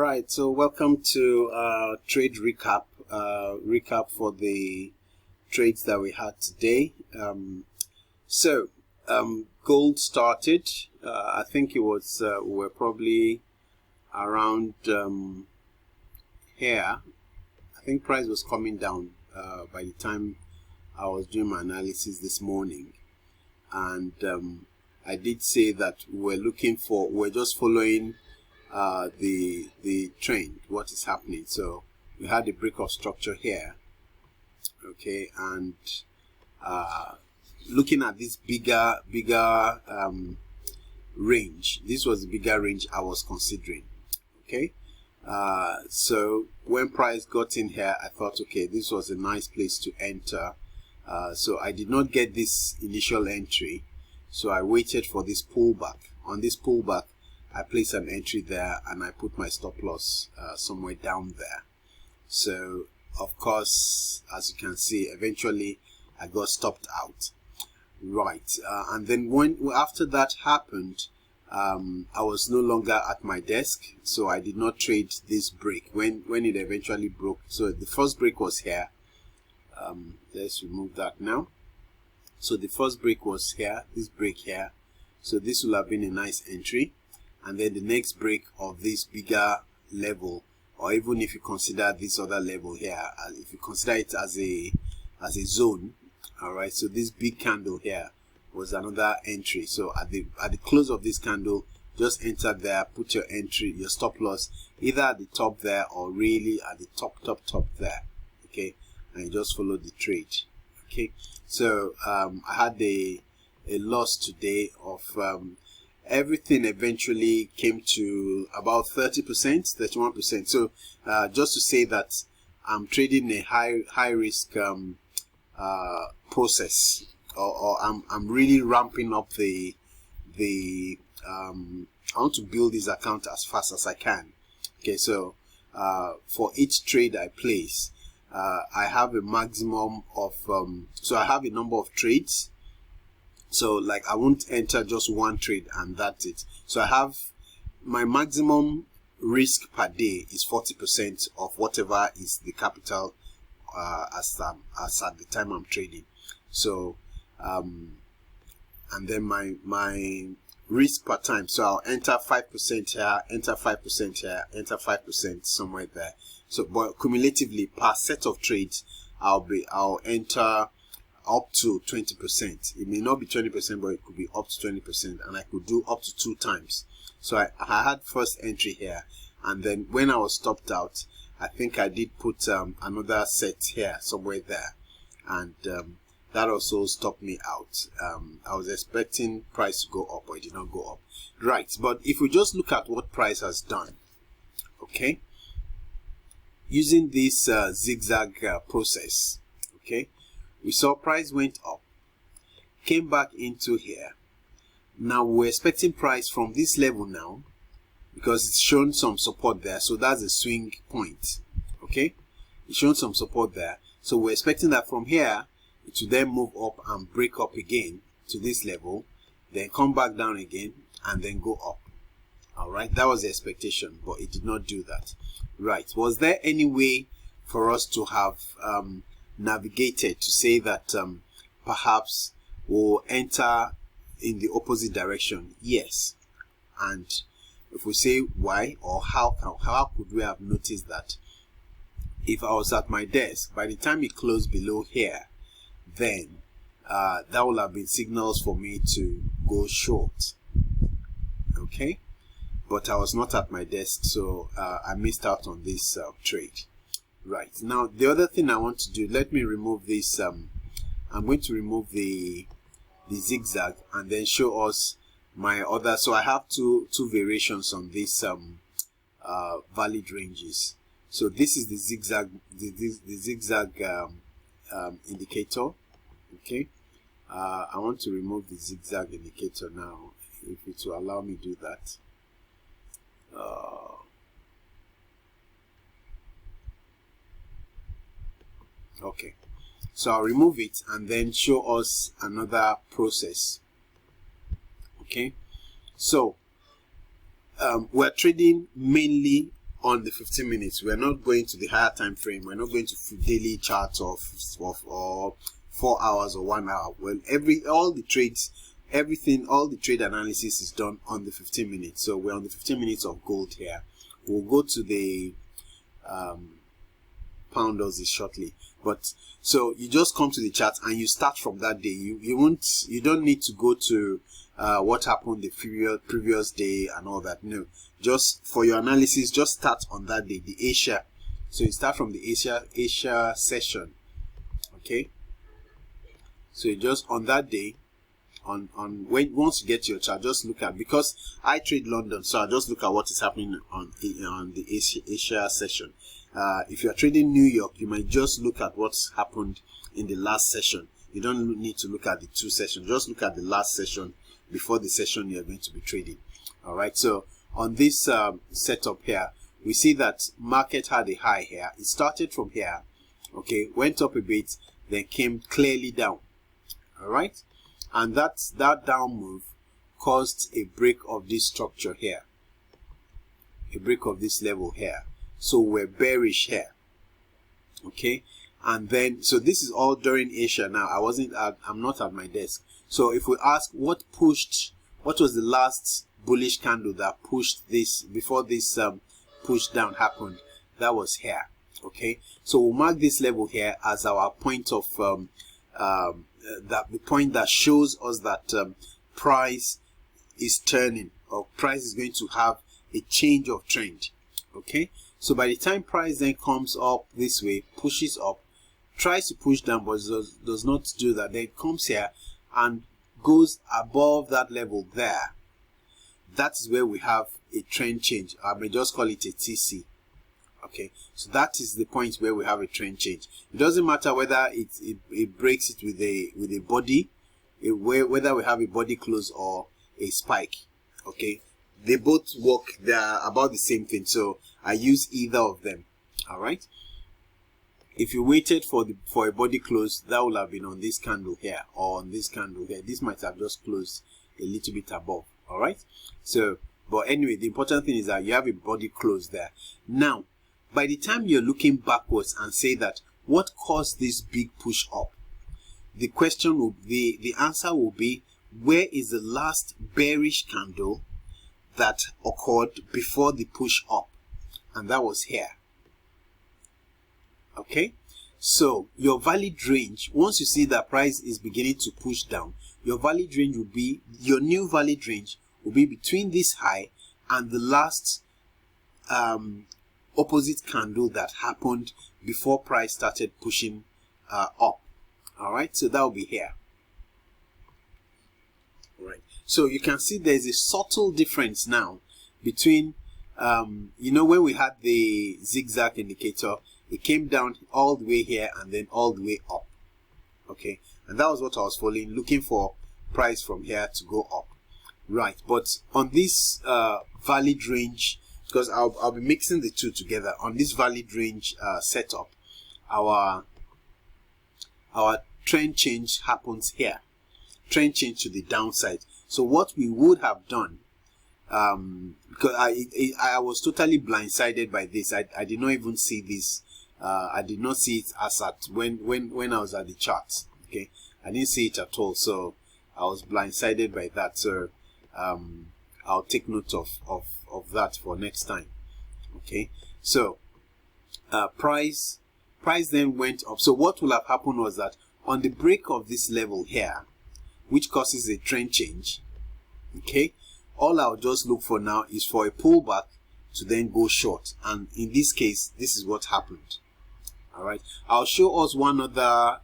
right, so welcome to trade recap. Recap for the trades that we had today. Gold started. I think it was we're probably around here. I think price was coming down by the time I was doing my analysis this morning, and I did say that we're just following the trend, what is happening. So we had a break of structure here, okay, and looking at this bigger range. This was the bigger range I was considering, okay. So when price got in here, I thought, okay, this was a nice place to enter. So I did not get this initial entry, so I waited for this pullback. On this pullback, I placed an entry there and I put my stop loss somewhere down there. So of course, as you can see, eventually I got stopped out, right. And then after that happened, I was no longer at my desk, so I did not trade this break when it eventually broke. So the first break was here. Let's remove that now. So the first break was here, this break here. So this will have been a nice entry, and then the next break of this bigger level, or even if you consider this other level here, if you consider it as a zone, all right. So this big candle here was another entry. So at the close of this candle, just enter there, put your entry, your stop loss either at the top there or really at the top there, okay, and you just follow the trade, okay. So I had a loss today of everything eventually came to about 30%, 31%. So just to say that I'm trading a high risk process, or I'm really ramping up I want to build this account as fast as I can, okay. So for each trade I place, I have a maximum of so I have a number of trades. So like I won't enter just one trade and that's it. So I have my maximum risk per day is 40% of whatever is the capital as at the time I'm trading. So and then my risk per time, so I'll enter 5% here, enter 5% here, enter 5% somewhere there. So but cumulatively per set of trades I'll enter up to 20%. It may not be 20%, but it could be up to 20%, and I could do up to 2 times. So I had first entry here, and then when I was stopped out, I think I did put another set here somewhere there, and that also stopped me out. I was expecting price to go up, but it did not go up, right. But if we just look at what price has done, okay, using this zigzag process, okay, we saw price went up, came back into here. Now we're expecting price from this level now, because it's shown some support there. So that's a swing point, okay. It's shown some support there, so we're expecting that from here it will then move up and break up again to this level, then come back down again and then go up. All right, that was the expectation, but it did not do that, right. Was there any way for us to have navigated to say that perhaps we'll enter in the opposite direction? Yes. And if we say why or how could we have noticed that? If I was at my desk, by the time it closed below here, then that would have been signals for me to go short, okay. But I was not at my desk, so I missed out on this trade. Right, now the other thing I want to do, let me remove this. I'm going to remove the zigzag and then show us my other. So I have two variations on this valid ranges. So this is the zigzag, the zigzag indicator, okay. I want to remove the zigzag indicator now, if it will allow me to do that. Okay, so I'll remove it and then show us another process, okay. So we're trading mainly on the 15 minutes. We're not going to the higher time frame. We're not going to daily charts of or 4 hours or 1 hour. Well, all the trade analysis is done on the 15 minutes. So we're on the 15 minutes of gold here. We'll go to the pound Aussie shortly. But so you just come to the chart and you start from that day. You don't need to go to what happened the previous day and all that. No, just for your analysis, just start on that day, the Asia. So you start from the Asia session. Okay, so you just on that day, once you get your chart, just look at, because I trade London, so I just look at what is happening on the Asia session. If you are trading New York, you might just look at what's happened in the last session. You don't need to look at the 2 sessions. Just look at the last session before the session you are going to be trading. All right. So on this setup here, we see that market had a high here. It started from here, okay, went up a bit, then came clearly down. All right, and that down move caused a break of this structure here, a break of this level here. So we're bearish here. Okay, and then so this is all during Asia. Now I'm not at my desk. So if we ask what was the last bullish candle that pushed this before this push down happened, that was here. Okay, so we'll mark this level here as our point of the point that shows us that price is turning, or price is going to have a change of trend. Okay, so by the time price then comes up this way, pushes up, tries to push down but does not do that, then it comes here and goes above that level there, that is where we have a trend change. I may just call it a TC. Okay, so that is the point where we have a trend change. It doesn't matter whether it breaks it with a body, whether we have a body close or a spike. Okay, they both work. They are about the same thing, so I use either of them. All right, if you waited for a body close, that would have been on this candle here or on this candle here. This might have just closed a little bit above. All right, so but anyway, the important thing is that you have a body close there. Now by the time you're looking backwards and say that what caused this big push up, the question will be, the answer will be, where is the last bearish candle that occurred before the push up? And that was here. Okay, so your valid range, once you see that price is beginning to push down, your valid range will be, your new valid range will be between this high and the last opposite candle that happened before price started pushing up. All right, so that will be here. All right, so you can see there's a subtle difference now between you know, when we had the zigzag indicator, it came down all the way here and then all the way up. Okay, and that was what I was following, looking for price from here to go up. Right, but on this valid range, because I'll be mixing the two together, on this valid range setup, our trend change happens here, trend change to the downside. So what we would have done, because I was totally blindsided by this, I did not even see this, I did not see it as at when I was at the charts. Okay, I didn't see it at all, so I was blindsided by that. So I'll take note of that for next time. Okay, so price then went up. So what will have happened was that on the break of this level here, which causes a trend change, okay, all I'll just look for now is for a pullback to then go short, and in this case this is what happened. All right, I'll show us one other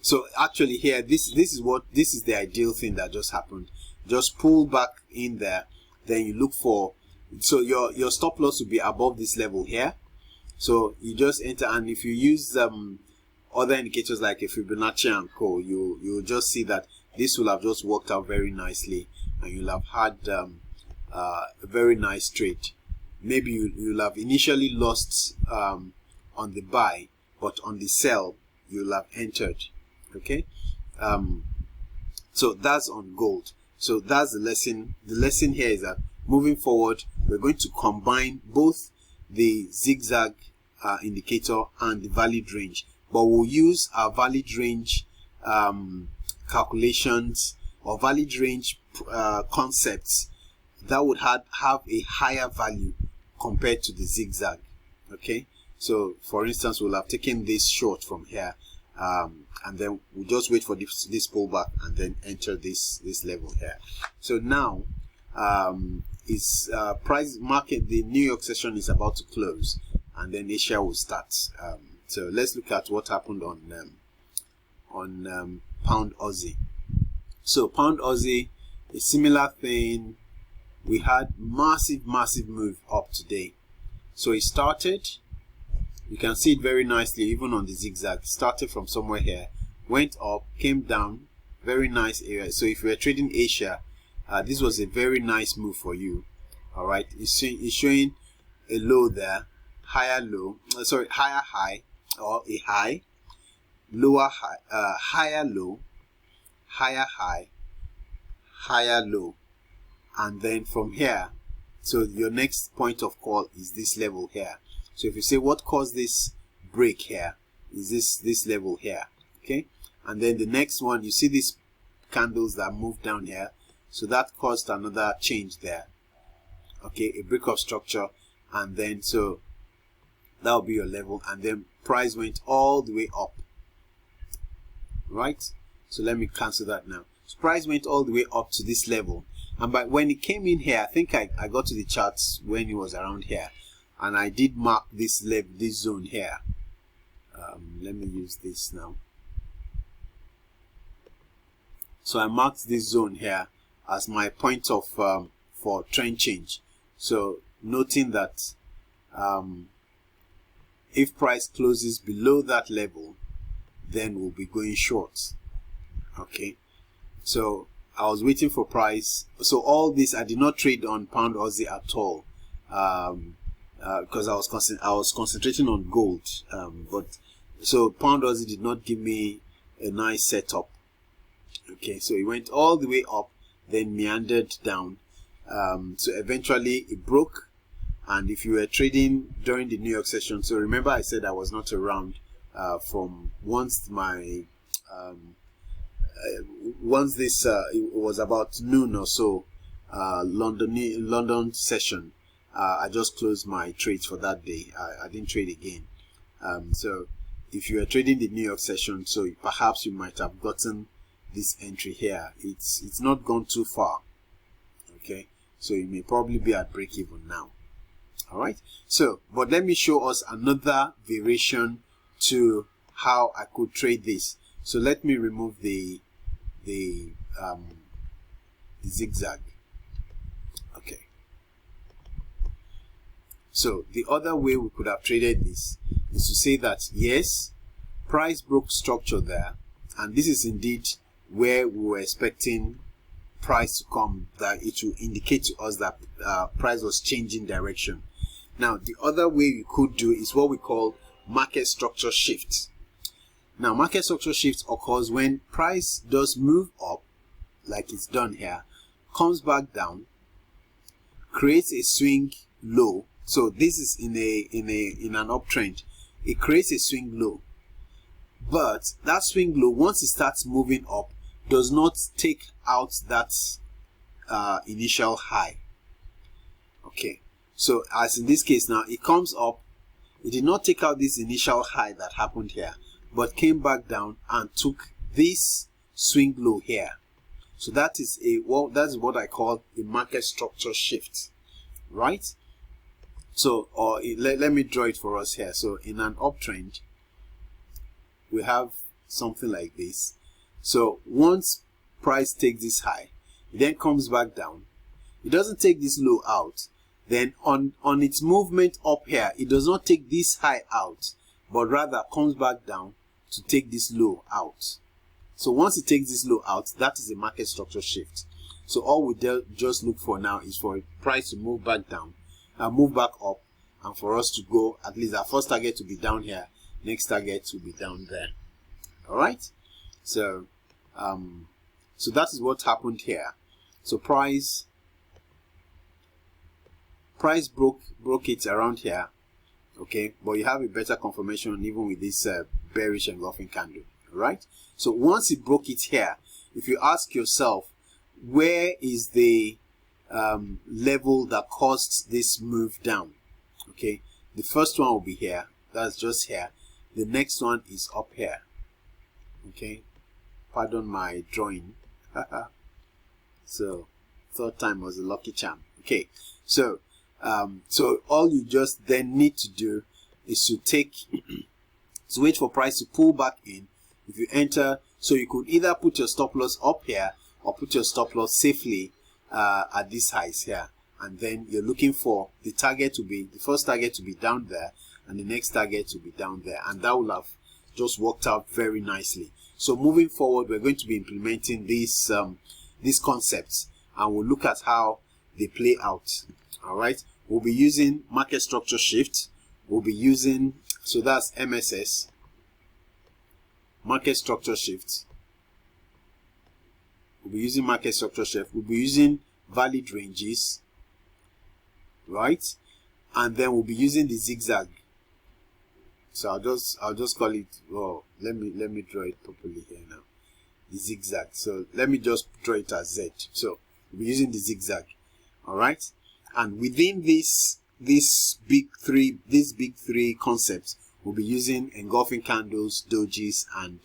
so actually here, this is the ideal thing that just happened. Just pull back in there, then you look for, so your stop loss will be above this level here, so you just enter, and if you use other indicators like a Fibonacci and co, you'll just see that this will have just worked out very nicely, and you'll have had a very nice trade. Maybe you'll have initially lost on the buy, but on the sell you'll have entered. Okay, so that's on gold. So that's the lesson. The lesson here is that moving forward, we're going to combine both the zigzag indicator and the valid range, but we'll use our valid range calculations or valid range concepts that would have a higher value compared to the zigzag. Okay, so for instance, we'll have taken this short from here, and then we'll just wait for this pullback and then enter this level here. So now it's price market, the New York session is about to close, and then Asia will start. So let's look at what happened on pound Aussie. So pound Aussie, a similar thing. We had massive move up today. So it started, you can see it very nicely even on the zigzag. Started from somewhere here, went up, came down, very nice area. So if you are trading Asia, this was a very nice move for you. All right, it's showing a low there, higher low, sorry, higher high, or a high, lower high, higher low, higher high, higher low, and then from here, so your next point of call is this level here. So if you say what caused this break here, is this level here, okay? And then the next one, you see these candles that move down here, so that caused another change there, okay, a break of structure, and then so that will be your level, and then price went all the way up, right? So let me cancel that now. So price went all the way up to this level, and by when it came in here, I think I got to the charts when it was around here, and I did mark this level, this zone here. Let me use this now. So I marked this zone here as my point of for trend change. So noting that if price closes below that level, then we'll be going short. Okay, so I was waiting for price. So all this, I did not trade on pound Aussie at all, because I was concentrating on gold. But so pound Aussie did not give me a nice setup. Okay, so it went all the way up, then meandered down. So eventually it broke. And if you were trading during the New York session, so remember I said I was not around from once my once this it was about noon or so, London session, I just closed my trades for that day. I didn't trade again. So if you are trading the New York session, so perhaps you might have gotten this entry here. It's not gone too far. Okay, so you may probably be at break even now. All right, so but let me show us another variation to how I could trade this. So let me remove the zigzag. Okay, so the other way we could have traded this is to say that yes, price broke structure there, and this is indeed where we were expecting price to come, that it will indicate to us that price was changing direction. Now the other way you could do is what we call market structure shift. Now market structure shift occurs when price does move up, like it's done here, comes back down, creates a swing low. So this is in an uptrend. It creates a swing low, but that swing low, once it starts moving up, does not take out that initial high. Okay, so as in this case now, it comes up, it did not take out this initial high that happened here, but came back down and took this swing low here. So that is that's what I call a market structure shift, right? So let me draw it for us here. So in an uptrend, we have something like this. So once price takes this high, it then comes back down. It doesn't take this low out. Then on its movement up here, it does not take this high out, but rather comes back down to take this low out. So once it takes this low out, that is a market structure shift. So all we just look for now is for a price to move back down, move back up, and for us to go, at least our first target to be down here, next target to be down there. All right. So so that is what happened here. So price price broke it around here, okay, but you have a better confirmation even with this bearish engulfing candle. All right, so once it broke it here, if you ask yourself, where is the level that caused this move down? Okay, the first one will be here. That's just here. The next one is up here. Okay, pardon my drawing. So third time was a lucky charm. Okay, so so all you just then need to do is to take to wait for price to pull back in. If you enter, so you could either put your stop loss up here or put your stop loss safely at this highs here, and then you're looking for the target to be, the first target to be down there and the next target to be down there, and that will have just worked out very nicely. So moving forward, we're going to be implementing these concepts, and we'll look at how they play out. All right, we'll be using market structure shift. We'll be using, so that's MSS, market structure shift. We'll be using market structure shift. We'll be using valid ranges, right? And then we'll be using the zigzag. So I'll just call it, oh, let me draw it properly here now. The zigzag. So let me just draw it as Z. So we'll be using the zigzag. All right, and within this big three concepts, we'll be using engulfing candles, dojis, and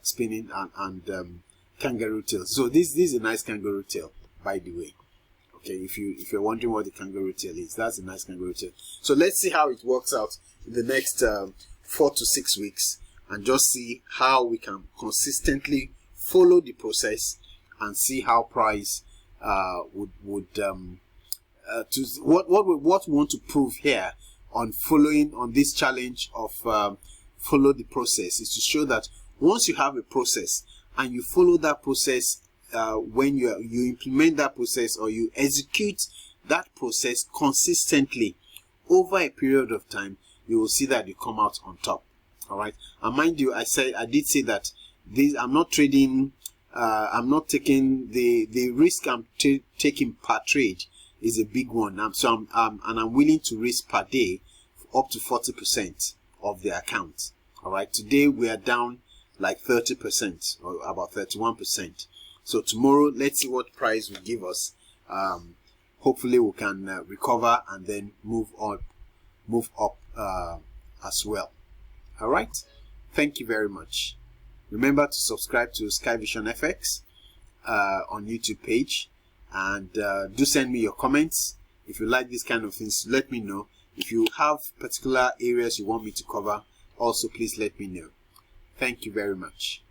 spinning and kangaroo tail. So this is a nice kangaroo tail, by the way. Okay, if you're wondering what the kangaroo tail is, that's a nice kangaroo tail. So let's see how it works out in the next 4 to 6 weeks, and just see how we can consistently follow the process and see how price what we want to prove here on following on this challenge of follow the process is to show that once you have a process and you follow that process, when you implement that process or you execute that process consistently over a period of time, you will see that you come out on top. All right, and mind you, I did say that this, I'm not trading, I'm not taking the risk I'm taking per trade is a big one. So I'm willing to risk per day up to 40% of the account. All right, today we are down like 30% or about 31%. So tomorrow, let's see what price will give us. Hopefully we can recover and then move up as well. All right, thank you very much. Remember to subscribe to Sky Vision FX on YouTube page, and do send me your comments. If you like this kind of things, let me know. If you have particular areas you want me to cover, also please let me know. Thank you very much.